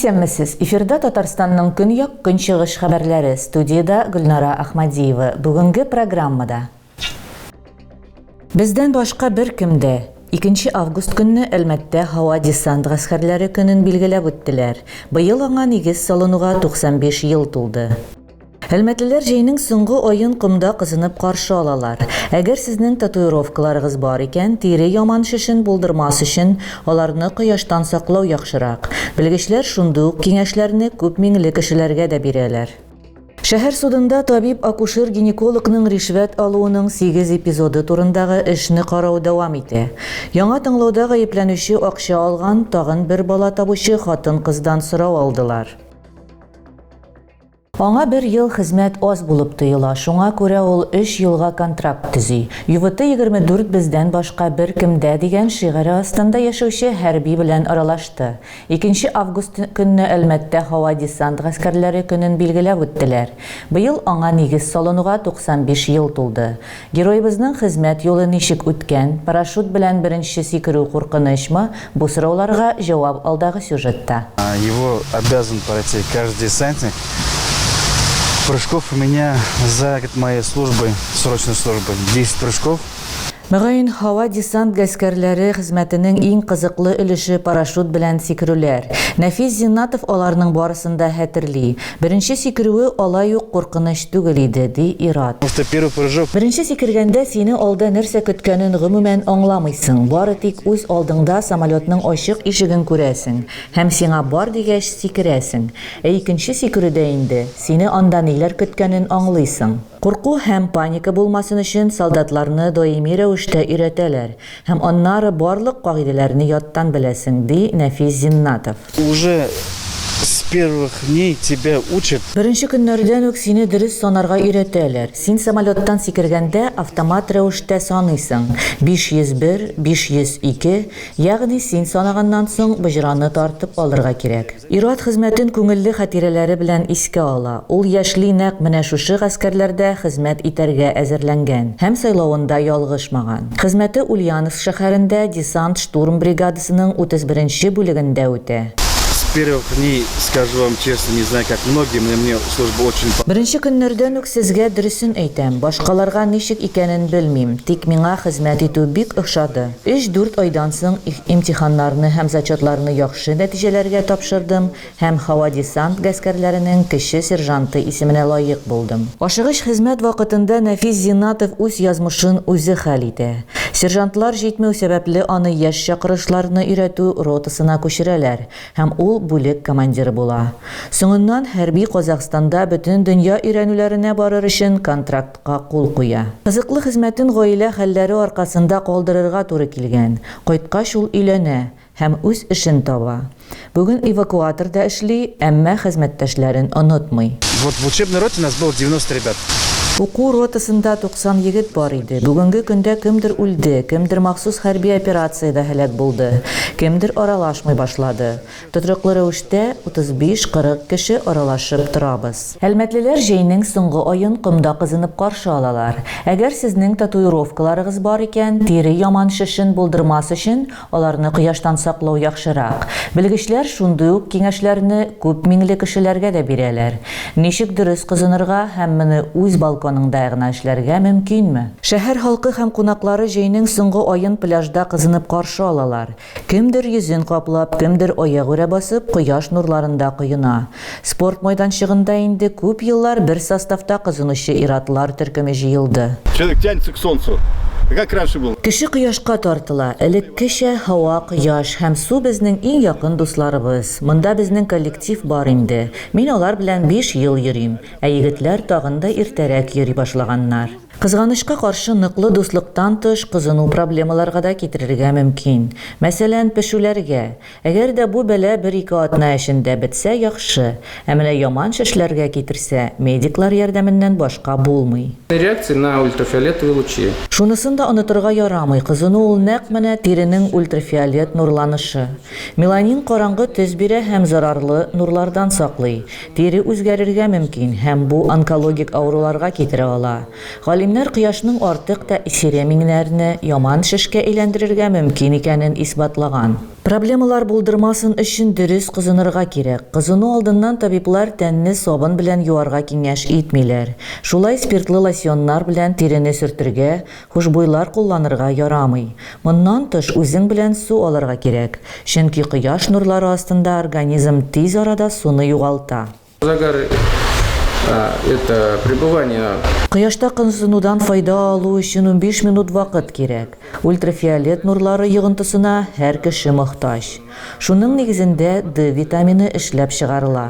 Исәнмесез, эфирда Татарстанның көньяк көнчыгыш хәбәрләре, студияда Гөлнара Ахмадиева. Бүгенге программада. Бездән башка бер кемдә 2 август көнне Әлмәттә һава десант гаскәрләре көнен билгеләп үттеләр. Быел аңа нигез салынуга 95 ел тулды. Әлмәтлеләр җәйнең соңгы аен кымда кызынып каршы алалар. Әгәр сезнең татуировкаларыгыз бар икән, тире яман шешен булдырмас өчен аларны кояштан саклау яхшырак. Белгечләр шундый ук киңәшләрне күп меңле кешеләргә дә бирәләр. Шәһәр судында табиб-акушер-гинекологның ришвәт алуының 8 эпизоды турындагы эшне карау дәвам итә. Яңа тыңлауда гаепләнүче акча алган тагын бер бала табучы хатын-кыздан сорау алдылар. Аңа 1 ел хезмәт аз булып тоела, шуңа күрә ул 3 елга контракт төзи. ЮВТ-24 бездән башка бер кемдә дигән шигыре астында яшәүче хәрби белән аралашты. 2 август көнне Әлмәттә һава десант гаскәрләре көнен билгеләп үттеләр. Быел аңа нигез салынуга 95 ел тулды. Геройыбызның хезмәт юлы ничек үткән, парашют белән беренче сикерү куркынычмы? Бу сорауларга җавап алдагы сюжетта. Его обязан пройти каждый десантник. Прыжков у меня за моей службы, срочной службы, 10 прыжков. Мөгаен һава десант гаскәрләре хезмәтенең иң кызыклы өлеше парашют белән сикерүләр. Нәфис Зиннатов аларның барысында хәтерли. Беренче сикерүе алай ук куркыныч түгел иде, ди Ират. Первый прыжок. Беренче сикергәндә сине алда нәрсә көткәнен гомумән аңламыйсың. Бары тик үз алдыңда самолетның ачык ишеген күрәсең һәм сиңа бар дигәч сикерәсең. Икенче сикерүдә инде сине анда ниләр көткәнен аңлыйсың. Курку һәм паника булмасын өчен солдатларны даими рәвештә өйрәтәләр һәм аннары барлык кагыйдәләрне яттан беләсең, ди Нәфис Зиннатов. Уже с первых дней тебя учат. Беренче көннәрдән үк сине дөрес санарга өйрәтәләр. Син самолеттан сикергәндә автомат рәвештә саныйсың. 501, 502, ягъни син санаганнан соң быжраны тартып алырга кирәк. Ират хезмәтен күңелле хатирәләре белән искә ала. Ул яшьли нәкъ менә шушы гаскәрләрдә хезмәт итәргә әзерләнгән һәм сайлавында ялгышмаган. Хезмәте Ульяновск шәһәрендә десант штурм бригадасының 31-нче бүлегендә үтә. С первых дней, скажу вам честно, не знаю, как многие, мне служба очень... Беренче көннәрдән үк сезгә дөресен әйтәм. Башкаларга ничек икәнен белмим. Тик миңа хезмәт итү бик охшады. 3-4 айдан соң имтиханнарны һәм зачетларны яхшы нәтиҗәләргә тапшырдым һәм һава десант гаскәрләренең кече сержанты исеменә лаек булдым. Ашыгыч хезмәт вакытында Нәфис Зиннатов үз язмышын үзе хәл итә. Сержантлар җитмәү сәбәпле аны яшь чакырышларны өйрәтү ротасына күчерәләр һәм ул бүлек командиры була. Соңыннан хәрби Казакъстанда бөтен дөнья өйрәнүләренә барыр өчен контрактка кул куя. Кызыклы хезмәтен гаилә хәлләре аркасында калдырырга туры килгән. Кайткач ул өйләнә һәм үз эшен таба. Бүген эвакуаторда эшли, әмма хезмәттәшләрен онытмый. Вот в учебной роте у нас было 90 ребят. Уку ротасында 90 егет бар иде. Бүгенге көндә кемдер үлде, кемдер махсус хәрби операциядә һәлак булды, кемдер аралашмый башлады. Тотрыклы рәвештә 35-40 кеше аралашып торабыз. Әлмәтлеләр җәйнең соңгы аен кымда кызынып каршы алалар. Әгәр сезнең татуировкаларыгыз бар икән, тире яман шешен булдырмас өчен аларны кояштан саклау яхшырак. Белгечләр шундый ук киңәшләрне күп меңле кешеләргә дә бирәләр. Ничек дөрес кызынырга һәм моны үз балконыңда гына эшләргә мөмкинме? Шәһәр халкы һәм кунаклары җәйнең соңгы аен пляжда кызынып каршы алалар. Кемдер йөзен каплап, кемдер аягүрә басып, кояш нурларында коена. Спорт майданчыгында инде күп еллар бер составта кызынучы иратлар төркеме җыелды. Человек тянется к солнцу. Как раньше было? Кеше кояшка тартыла. Элеккечә һава, кояш һәм су безнең иң якын дусларыбыз. Монда безнең коллектив бар инде. Мин алар белән 5 ел йөрим, ә егетләр тагын да иртәрәк йөри башлаганнар. Кызганычка каршы ныклы дуслыктан тыш кызыну проблемаларга да китерергә мөмкин. Мәсәлән, пешүләргә. Әгәр дә бу бәла 1-2 атна эчендә бетсә яхшы, ә менә яман шешләргә китерсә, медиклар ярдәменнән башка булмый. Реакция на ультрафиолетовые лучи. Шунысын да онытырга ярамый. Кызыну ул нәкъ менә тиренең ультрафиолет нурланышы. Меланин караңгы төс бирә һәм зарарлы нурлардан саклый. Тире үзгәрергә мөмкин һәм бу онкологик авыруларга китерә ала. Галимнәр Билгеннәр кояшның артык тәэсире миңнәрне яман шешкә әйләндерергә мөмкин икәнен исбатлаган. Проблемалар булдырмасын өчен дөрес кызынырга кирәк. Кызыну алдыннан табиблар тәнне сабын белән юарга киңәш итмиләр. Шулай спиртлы лосьоннар белән тирене сөртергә, хушбуйлар кулланырга ярамый. Моннан тыш үзең белән су алырга кирәк. Чөнки кояш нурлары астында организм тиз арада суны югалта. Загар это пребывание. Кояшта кызынудан файда алу өчен 15 минут вакыт кирәк. Ультрафиолет нурлары йогынтысына һәр кеше мохтаҗ. Шуның нигезендә D витамины эшләп чыгарыла.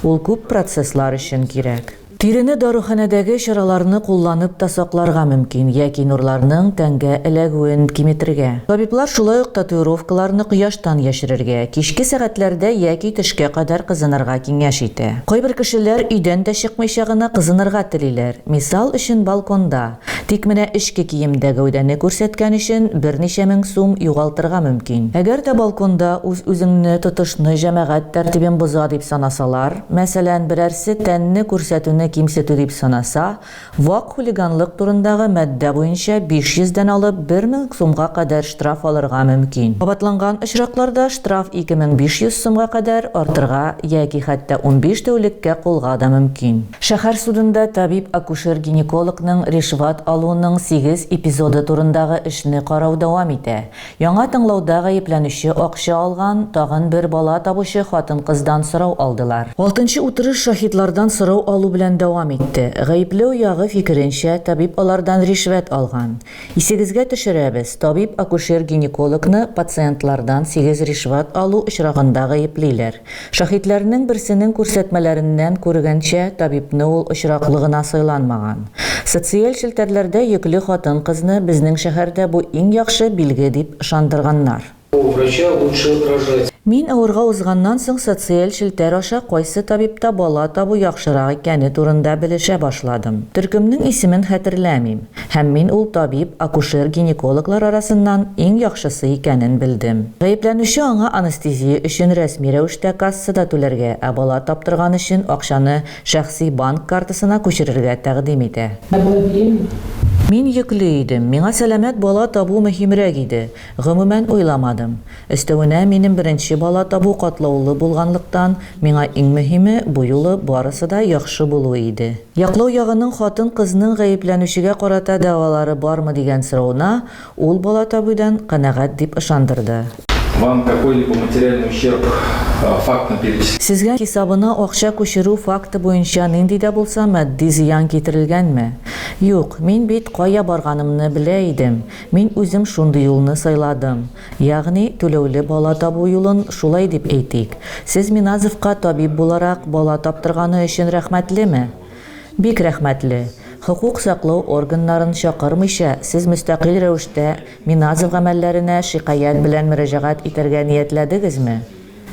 Ул күп процесслар өчен кирәк. Тирене даруханәдәге чараларны кулланып та сакларга мөмкин, яки нурларның тәнгә эләгүен киметергә. Табиблар шулай ук татуировкаларны кояштан яшерергә, кичке сәгатьләрдә яки төшкә кадәр кызынырга киңәш итә. Кайбер кешеләр өйдән дә чыкмыйча гына кызынырга телиләр. Мисал өчен балконда. Тик менә эчке киемдә гәүдәне күрсәткән өчен 1000 сум югалтырга мөмкин. Әгәр дә балконда үз-үзеңне тотышны җәмәгать тәртибен боза дип санасалар, мәсәлән, берәрсе тәнне күрсәтүне кимсетү дип санаса, вак хулиганлык турындагы мәддә буенча 500-дән алып 1000 сумга кадәр штраф алырга мөмкин. Кабатланган очракларда штраф 2500 сумга кадәр артырга яки хәтта 15 тәүлеккә кулга да мөмкин. Шәһәр судында табиб-акушер-гинекологның ришват алуының 8 эпизоды турындагы эшне карау дәвам итә. Яңа тыңлауда гаепләнүче акча алган тагын бер бала табучы хатын-кыздан сорау алдылар. 6-нчы утырыш шаһидлардан сорау алу белән дәвам итте. Гаепләү ягы фикеренчә, табиб алардан ришвәт алган. Исегезгә төшерәбез, табиб-акушер-гинекологны пациентлардан 8 ришвәт алу очрагында гаеплиләр. Шаһидләрнең берсенең күрсәтмәләреннән күргәнчә, табибны ул очраклыгына сайланмаган. Социаль челтәрләрдә йөкле хатын-кызны безнең шәһәрдә бу иң яхшы билге дип ышандырганнар. У врача лучше рожать. Мин авырга узганнан соң социаль челтәр аша кайсы табибта бала табу яхшырак икәне турында белешә башладым. Төркемнең исемен хәтерләмим, һәм мин ул табиб, акушер-гинекологлар арасыннан иң яхшысы икәнен белдем. Гаепләнүче аңа анестезия өчен рәсми рәвештә кассада түләргә, ә бала таптырган өчен акчаны шәхси банк картасына күчерергә тәкъдим итә. Мин йөкле идем. Миңа сәламәт бала табу мөһимрәк иде. Гомумән уйламадым. Өстәвенә минем беренче бала табу катлаулы булганлыктан, миңа иң мөһиме бу юлы барысы да яхшы булуы иде. Яклау ягының хатын-кызның гаепләнүчегә карата дәвалары бармы дигән сорауна, ул бала табудан канәгать дип ышандырды. Вам какой-либо материальный ущерб фактно перечислен? Сезгә хисабына акча күчерү факты буенча нинди дә булса матди зыян китерелгәнме? Юк, мин бит кая барганымны белә идем. Мин үзем шундый юлны сайладым. Ягъни түләүле бала табу юлын шулай дип әйтик. Сез Миназовка табиб буларак бала таптырганы өчен рәхмәтлеме? Бик рәхмәтле. Хукук саклау органнарын чакырмыйча, сез мөстәкыйль рәвештә Миназов гамәлләренә шикаят белән мөрәҗәгать итәргә ниятләдегезме?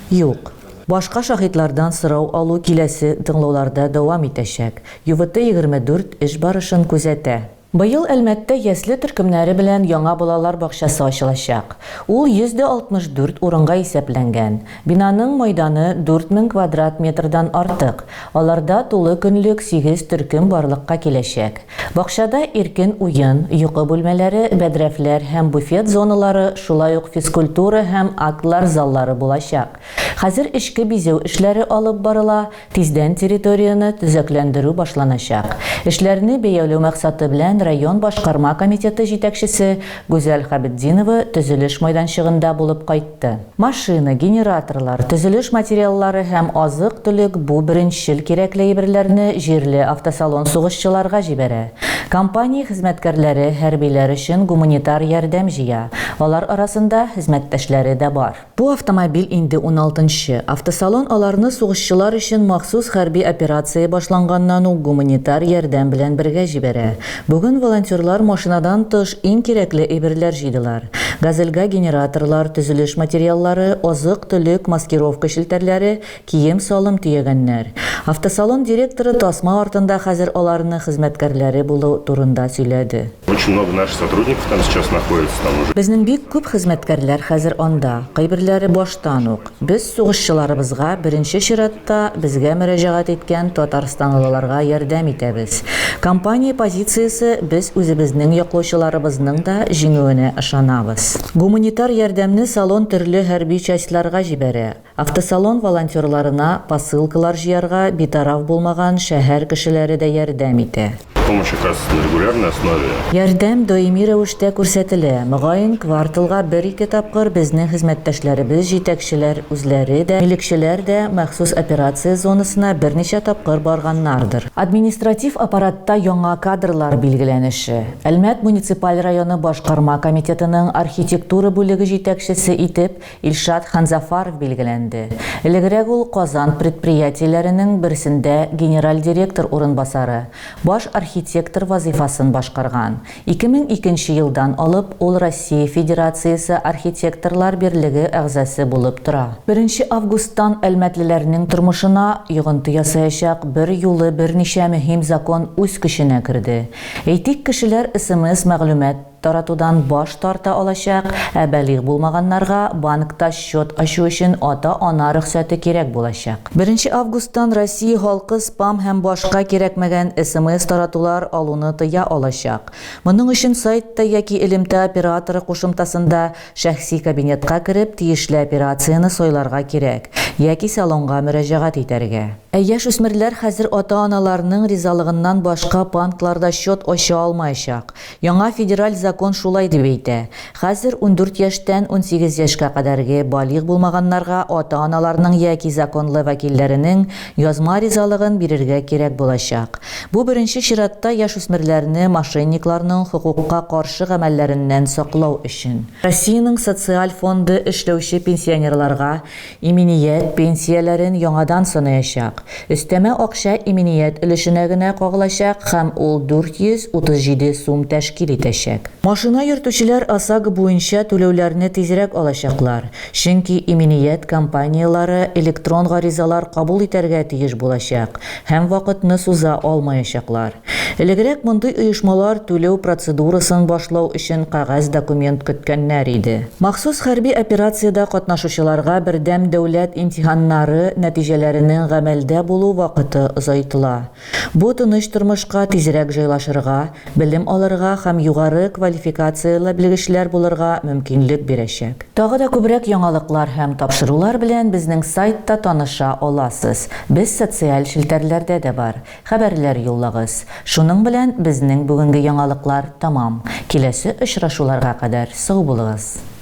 Юк. Башка шаһидлардан сорау алу киләсе тыңлауларда дәвам итәчәк. ЮВТ-24 эш барышын күзәтә. Быел Әлмәттә ясле төркемнәре белән яңа балалар бакчасы ачылачак. Ул 164 урынга исәпләнгән. Бинаның мәйданы 4000 квадрат метрдан артык. Аларда тулы көнлек 8 төркем барлыкка киләчәк. Бакчада иркен уен, йокы бүлмәләре, бәдрәфләр һәм буфет зоналары, шулай ук физкультура һәм актлар заллары булачак. Хәзер эчке бизәү эшләре алып барыла, тиздән территорияны төзекләндерү башланачак. Эшләрне бәяләү максаты белән район башкарма комитеты җитәкчесе Гүзәл Хабетдинова төзелеш майданчыгында булып кайтты. Машина, генераторлар, төзелеш материаллары һәм азык-төлек бу беренчел кирәкле әйберләрне җирле автосалон сугышчыларга җибәрә. Компания хезмәткәрләре хәрбиләр өчен гуманитар ярдәм җыя. Алар арасында хезмәттәшләре дә бар. Бу автомобиль инде 16-нчы. Автосалон аларны сугышчылар өчен махсус хәрби операция башланганнан ук гуманитар ярдәм белән бергә җибәрә. Бүген волонтерлар машинадан тыш иң кирәкле әйберләр җыйдылар. Газельгә генераторлар, төзелеш материаллары, азык-төлек, маскировка шелтәрләре, кием-салым төягәннәр. Автосалон директоры тасма артында хәзер аларны хезмәткәрләре булу турында сөйләде. Очень много наших сотрудников там сейчас находится там уже. Безнең бик күп хезмәткәрләр хәзер анда. Кайберләре баштан ук. Без сугышчыларыбызга беренче чиратта безгә мөрәҗәгать иткән татарстанлыларга ярдәм итәбез. Компания позициясы без үзебезнең яклаучыларыбызның да җиңүенә ышанабыз. Гуманитар ярдәмне салон төрле хәрби частьларга җибәрә. Автосалон волонтерларына посылкалар җыярга битараф булмаган шәһәр кешеләре дә ярдәм итә. Помощь оказывается на регулярной основе. Ярдәм даими рәвештә күрсәтелә. Мөгаен кварталга 1-2 тапкыр безнең хезмәттәшләребез, җитәкчеләр үзләре дә, милекчеләр дә махсус операция зонасына берничә тапкыр барганнардыр. Административ аппаратта яңа кадрлар билгеләнеше. Әлмәт муниципаль районы башкарма комитетының архитектура бүлеге җитәкчесе итеп Илшат Ханзафаров билгеләнде. Элегрәк ул Казан предприятиеләренең берсендә генераль директор урынбасары, баш архитектор вазифасын башкарган. 2002 елдан алып ул Россия Федерациясе архитекторлар берлеге әгъзасы булып тора. 1 августтан әлмәтлеләрнең тормышына йогынты ясаячак бер юлы берничә мөһим закон үз көченә керде. Әйтик, кешеләр СМС мәгълүмат таратудан баш тарта алачак, ә бәлигъ булмаганнарга банкта счет ачу өчен ата-ана рөхсәте кирәк булачак. 1 августтан Россия халкы спам һәм башка кирәкмәгән СМС таратулар алуны тыя алачак. Моның өчен сайтта яки элемтә операторы кушымтасында шәхси кабинетка кереп тиешле операцияны сойларга кирәк, яки салонга мөрәҗәгать итәргә. Яшь үсмерләр хәзер ата-аналарның ризалыгыннан башка банкларда счет ача алмаячак. Яңа федераль закон шулай дип әйтә. Хәзер 14 яшьтән 18 яшькә кадәрге балигъ булмаганнарга ата-аналарның яки законлы вәкилләренең язма ризалыгын бирергә кирәк булачак. Бу беренче чиратта яшь үсмерләрне мошенникларның хукукка каршы гамәлләреннән саклау өчен. Россиянең социаль фонды эшләүче пенсионерларга иминiyet пенсияләрен яңадан санаячак. Өстәмә акча иминiyet өлешенә генә кагылачак һәм ул 437 сум тәшкил итәчәк. Машина йөртүчеләр ОСАГО буенча түләүләрне тизрәк алачаклар, чөнки иминiyet компанияләре электрон гаризалар кабул итәргә тиеш булачак һәм вакытны суза алмаячаклар. Элегрәк мондый оешмалар түләү процедурасын башлау өчен кагаз документ көткәннәр иде. Махсус хәрби операциядә катнашучыларга бердәм дәүләт имтиханнары нәтиҗәләренең гамәлдә булу вакыты озайтыла. Бу тыныч тормышка тизрәк җайлашырга, белем алырга һәм югары квалификацияле белгечләр булырга мөмкинлек бирәчәк. Тагы да күбрәк яңалыклар һәм тапшырулар белән безнең сайтта таныша аласыз. Без социаль шелтәрләрдә дә бар. Хәбәрләр юллагыз. Шуның белән безнең бүгенге яңалыклар тамам. Киләсе очрашуларга кадәр сау булыгыз.